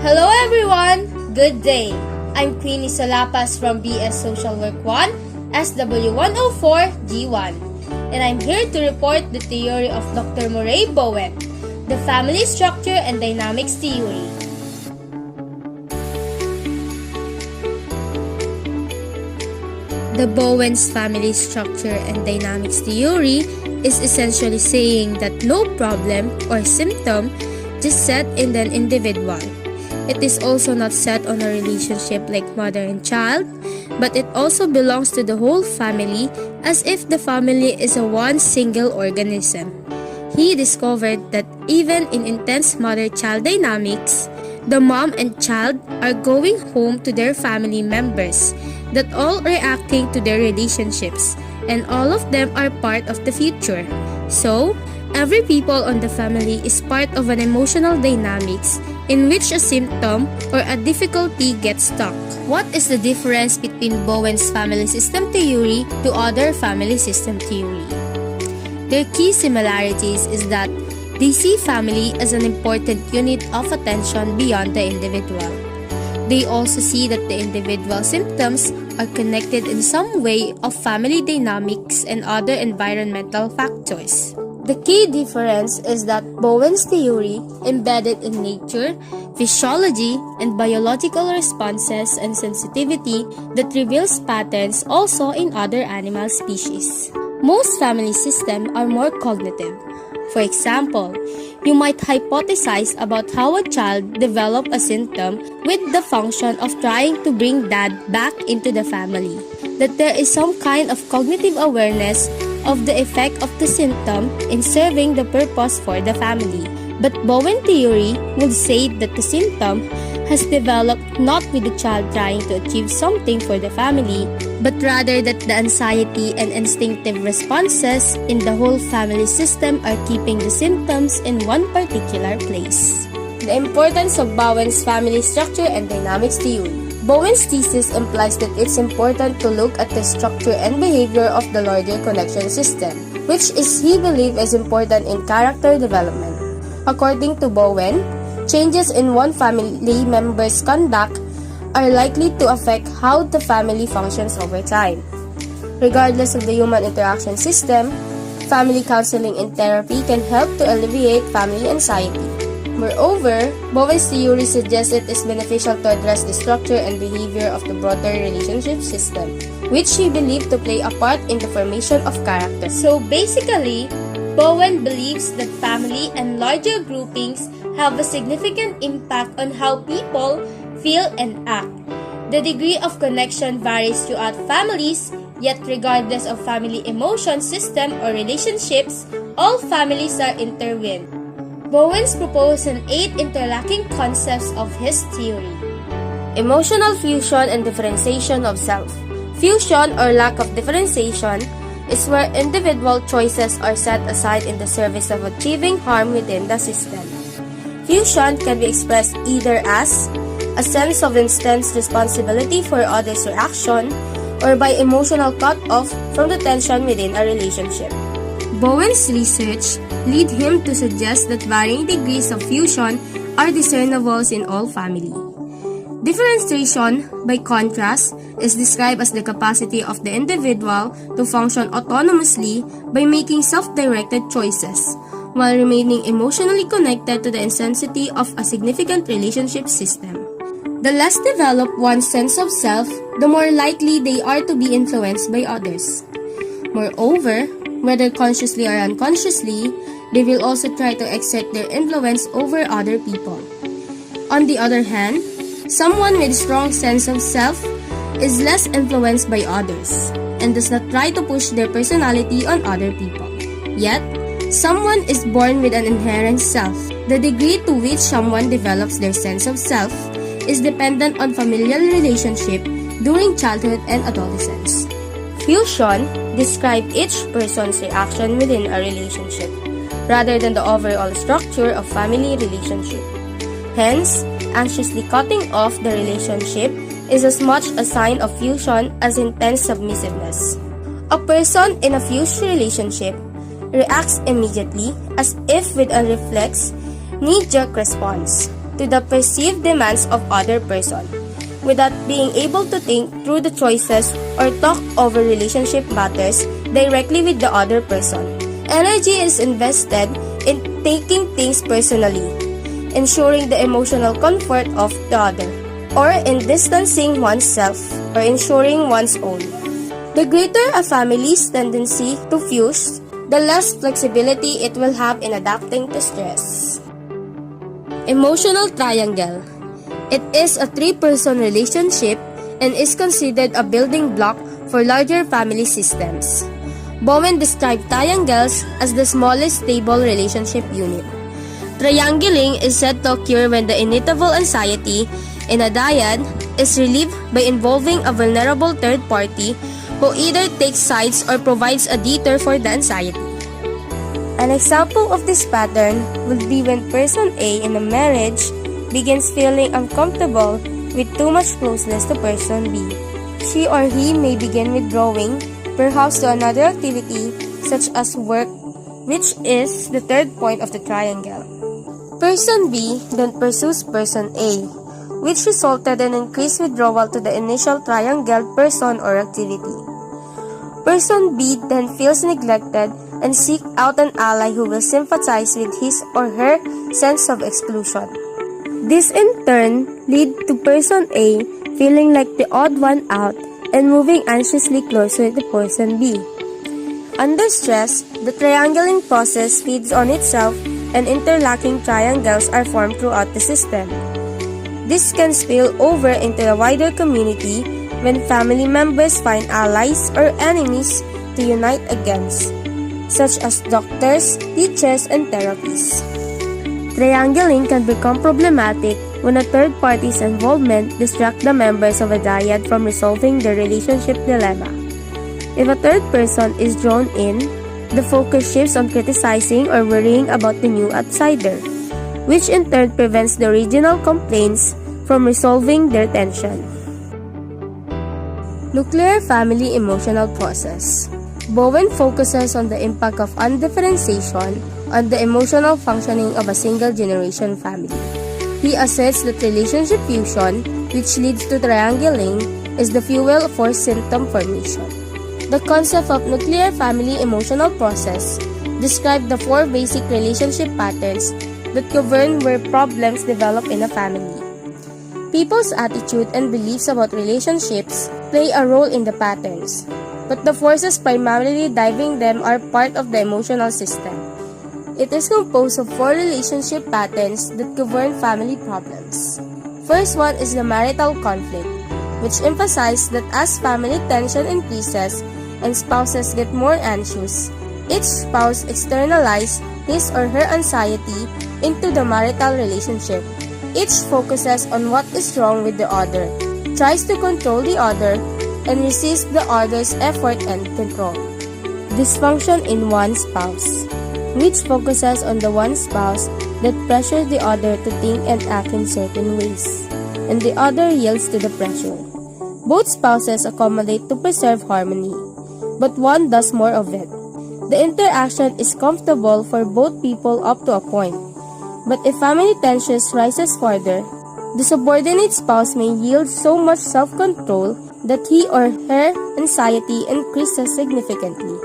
Hello everyone! Good day! I'm Queenie Sulapas from BS Social Work 1, SW104G1. And I'm here to report the theory of Dr. Murray Bowen, the family structure and dynamics theory. The Bowen's family structure and dynamics theory is essentially saying that no problem or symptom just set in an individual. It is also not set on a relationship like mother and child, but it also belongs to the whole family as if the family is a one single organism. He discovered that even in intense mother-child dynamics, the mom and child are going home to their family members that all reacting to their relationships, and all of them are part of the future. So, every people on the family is part of an emotional dynamics in which a symptom or a difficulty gets stuck. What is the difference between Bowen's family system theory to other family system theory? Their key similarities is that they see family as an important unit of attention beyond the individual. They also see that the individual symptoms are connected in some way of family dynamics and other environmental factors. The key difference is that Bowen's theory embedded in nature, physiology, and biological responses and sensitivity that reveals patterns also in other animal species. Most family systems are more cognitive. For example, you might hypothesize about how a child develops a symptom with the function of trying to bring dad back into the family, that there is some kind of cognitive awareness of the effect of the symptom in serving the purpose for the family. But Bowen theory would say that the symptom has developed not with the child trying to achieve something for the family, but rather that the anxiety and instinctive responses in the whole family system are keeping the symptoms in one particular place. The importance of Bowen's family structure and dynamics theory. Bowen's thesis implies that it's important to look at the structure and behavior of the larger connection system, which he believes is important in character development. According to Bowen, changes in one family member's conduct are likely to affect how the family functions over time. Regardless of the human interaction system, family counseling and therapy can help to alleviate family anxiety. Moreover, Bowen's theory suggests it is beneficial to address the structure and behavior of the broader relationship system, which he believed to play a part in the formation of character. So basically, Bowen believes that family and larger groupings have a significant impact on how people feel and act. The degree of connection varies throughout families, yet regardless of family emotion system or relationships, all families are intertwined. Bowen's proposed an 8 interlocking concepts of his theory. Emotional fusion and differentiation of self. Fusion or lack of differentiation is where individual choices are set aside in the service of achieving harm within the system. Fusion can be expressed either as a sense of intense responsibility for others' reaction or by emotional cut-off from the tension within a relationship. Bowen's research lead him to suggest that varying degrees of fusion are discernible in all family. Differentiation, by contrast, is described as the capacity of the individual to function autonomously by making self-directed choices, while remaining emotionally connected to the intensity of a significant relationship system. The less developed one's sense of self, the more likely they are to be influenced by others. Moreover, whether consciously or unconsciously, they will also try to exert their influence over other people. On the other hand, someone with a strong sense of self is less influenced by others and does not try to push their personality on other people. Yet, someone is born with an inherent self. The degree to which someone develops their sense of self is dependent on familial relationship during childhood and adolescence. Fusion describes each person's reaction within a relationship, rather than the overall structure of family relationship. Hence, anxiously cutting off the relationship is as much a sign of fusion as intense submissiveness. A person in a fused relationship reacts immediately as if with a reflex, knee-jerk response. to the perceived demands of other person, without being able to think through the choices or talk over relationship matters directly with the other person. Energy is invested in taking things personally, ensuring the emotional comfort of the other, or in distancing oneself or ensuring one's own. The greater a family's tendency to fuse, the less flexibility it will have in adapting to stress. Emotional triangle. It is a three-person relationship and is considered a building block for larger family systems. Bowen described triangles as the smallest stable relationship unit. Triangling is said to occur when the inevitable anxiety in a dyad is relieved by involving a vulnerable third party who either takes sides or provides a detour for the anxiety. An example of this pattern would be when person A in a marriage begins feeling uncomfortable with too much closeness to person B. She or he may begin withdrawing, perhaps to another activity such as work, which is the third point of the triangle. Person B then pursues person A, which resulted in increased withdrawal to the initial triangle person or activity. Person B then feels neglected and seeks out an ally who will sympathize with his or her sense of exclusion. This in turn leads to person A feeling like the odd one out and moving anxiously closer to person B. Under stress, the triangling process feeds on itself and interlocking triangles are formed throughout the system. This can spill over into the wider community when family members find allies or enemies to unite against, such as doctors, teachers, and therapists. Triangling can become problematic when a third party's involvement distracts the members of a dyad from resolving their relationship dilemma. If a third person is drawn in, the focus shifts on criticizing or worrying about the new outsider, which in turn prevents the original complaints from resolving their tension. Nuclear family emotional process. Bowen focuses on the impact of undifferentiation on the emotional functioning of a single generation family. He asserts that relationship fusion, which leads to triangling, is the fuel for symptom formation. The concept of nuclear family emotional process describes the four basic relationship patterns that govern where problems develop in a family. People's attitude and beliefs about relationships play a role in the patterns, but the forces primarily driving them are part of the emotional system. It is composed of four relationship patterns that govern family problems. First one is the marital conflict, which emphasizes that as family tension increases and spouses get more anxious, each spouse externalizes his or her anxiety into the marital relationship. Each focuses on what is wrong with the other, tries to control the other, and resists the other's effort and control. Dysfunction in one spouse, which focuses on the one spouse that pressures the other to think and act in certain ways, and the other yields to the pressure. Both spouses accommodate to preserve harmony, but one does more of it. The interaction is comfortable for both people up to a point, but if family tensions rises further, the subordinate spouse may yield so much self-control that he or her anxiety increases significantly.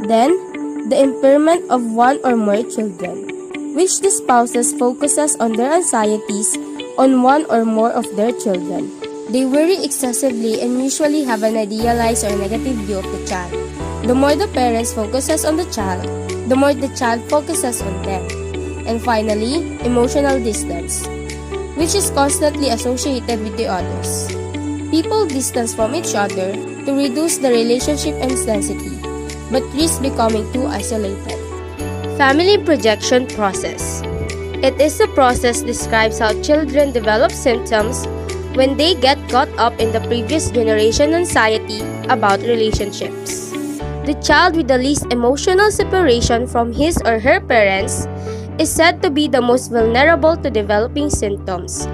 Then, the impairment of one or more children, which the spouses focuses on their anxieties on one or more of their children. They worry excessively and usually have an idealized or negative view of the child. The more the parents focuses on the child, the more the child focuses on them. And finally, emotional distance, which is constantly associated with the others. People distance from each other to reduce the relationship intensity, but risk becoming too isolated. Family projection process. It is a process describes how children develop symptoms when they get caught up in the previous generation anxiety about relationships. The child with the least emotional separation from his or her parents is said to be the most vulnerable to developing symptoms.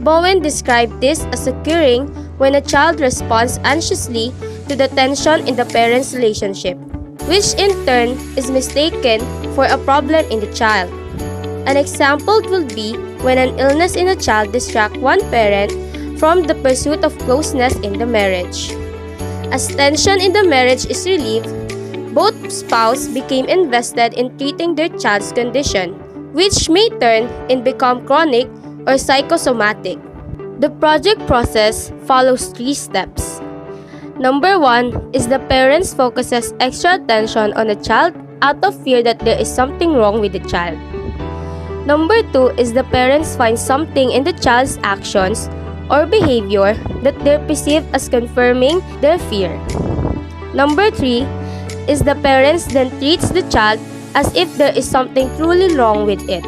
Bowen described this as occurring when a child responds anxiously to the tension in the parents' relationship, which in turn is mistaken for a problem in the child. An example would be when an illness in a child distracts one parent from the pursuit of closeness in the marriage. As tension in the marriage is relieved, both spouses became invested in treating their child's condition, which may turn and become chronic or psychosomatic. The project process follows 3 steps. Number 1 is the parents focuses extra attention on the child out of fear that there is something wrong with the child. Number 2 is the parents find something in the child's actions or behavior that they perceive as confirming their fear. Number 3 is the parents then treats the child as if there is something truly wrong with it.